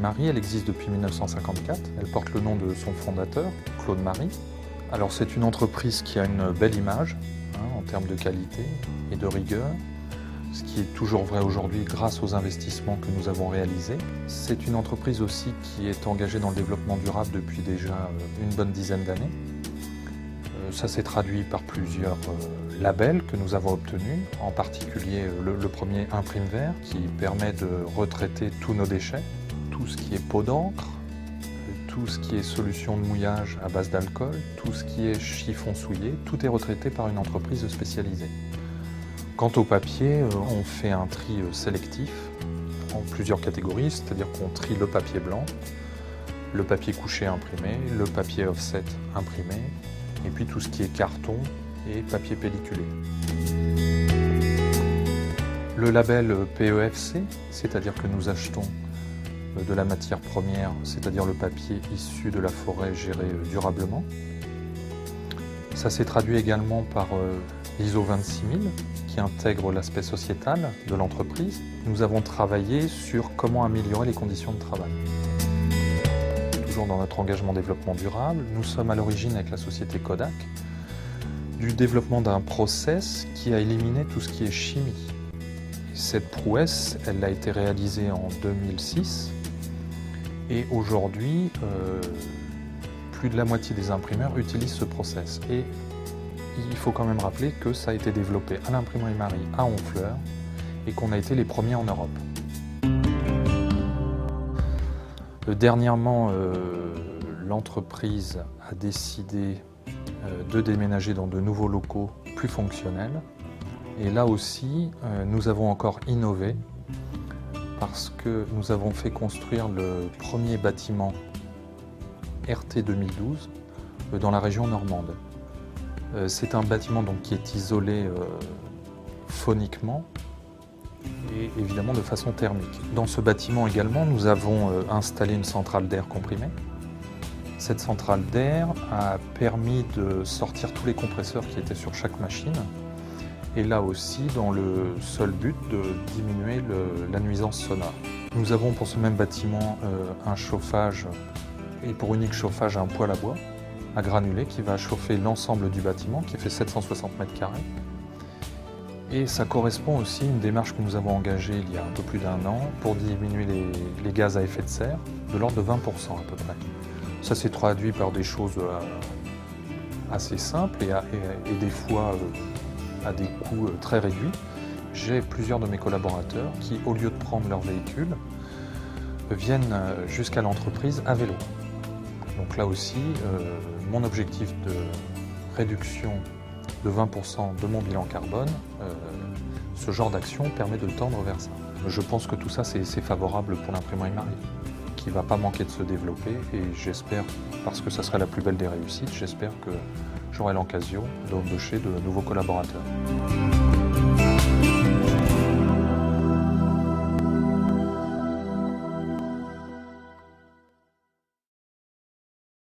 Marie, elle existe depuis 1954. Elle porte le nom de son fondateur, Claude Marie. Alors c'est une entreprise qui a une belle image en termes de qualité et de rigueur, ce qui est toujours vrai aujourd'hui grâce aux investissements que nous avons réalisés. C'est une entreprise aussi qui est engagée dans le développement durable depuis déjà une bonne dizaine d'années. Ça s'est traduit par plusieurs labels que nous avons obtenus, en particulier le premier Imprime Vert qui permet de retraiter tous nos déchets, tout ce qui est peau d'encre, tout ce qui est solution de mouillage à base d'alcool, tout ce qui est chiffon souillé, tout est retraité par une entreprise spécialisée. Quant au papier, on fait un tri sélectif en plusieurs catégories, c'est-à-dire qu'on trie le papier blanc, le papier couché imprimé, le papier offset imprimé, et puis tout ce qui est carton et papier pelliculé. Le label PEFC, c'est-à-dire que nous achetons de la matière première, c'est-à-dire le papier issu de la forêt géré durablement. Ça s'est traduit également par l'ISO 26000 qui intègre l'aspect sociétal de l'entreprise. Nous avons travaillé sur comment améliorer les conditions de travail. Toujours dans notre engagement développement durable, nous sommes à l'origine avec la société Kodak du développement d'un process qui a éliminé tout ce qui est chimie. Cette prouesse, elle a été réalisée en 2006 et aujourd'hui, plus de la moitié des imprimeurs utilisent ce process. Et il faut quand même rappeler que ça a été développé à l'imprimerie Marie à Honfleur et qu'on a été les premiers en Europe. Dernièrement, l'entreprise a décidé de déménager dans de nouveaux locaux plus fonctionnels. Et là aussi, nous avons encore innové parce que nous avons fait construire le premier bâtiment RT 2012 dans la région normande. C'est un bâtiment donc, qui est isolé phoniquement et évidemment de façon thermique. Dans ce bâtiment également, nous avons installé une centrale d'air comprimé. Cette centrale d'air a permis de sortir tous les compresseurs qui étaient sur chaque machine et là aussi dans le seul but de diminuer la nuisance sonore. Nous avons pour ce même bâtiment un chauffage et pour unique chauffage un poêle à bois à granulés qui va chauffer l'ensemble du bâtiment qui fait 760 m². Et ça correspond aussi à une démarche que nous avons engagée il y a un peu plus d'1 an pour diminuer les gaz à effet de serre de l'ordre de 20% à peu près. Ça s'est traduit par des choses assez simples et des fois à des coûts très réduits. J'ai plusieurs de mes collaborateurs qui, au lieu de prendre leur véhicule, viennent jusqu'à l'entreprise à vélo. Donc là aussi, mon objectif de réduction de 20% de mon bilan carbone, ce genre d'action permet de le tendre vers ça. Je pense que tout ça, c'est favorable pour l'imprimerie Marie, qui ne va pas manquer de se développer et j'espère, parce que ça serait la plus belle des réussites, j'espère que j'aurai l'occasion d'embaucher de nouveaux collaborateurs.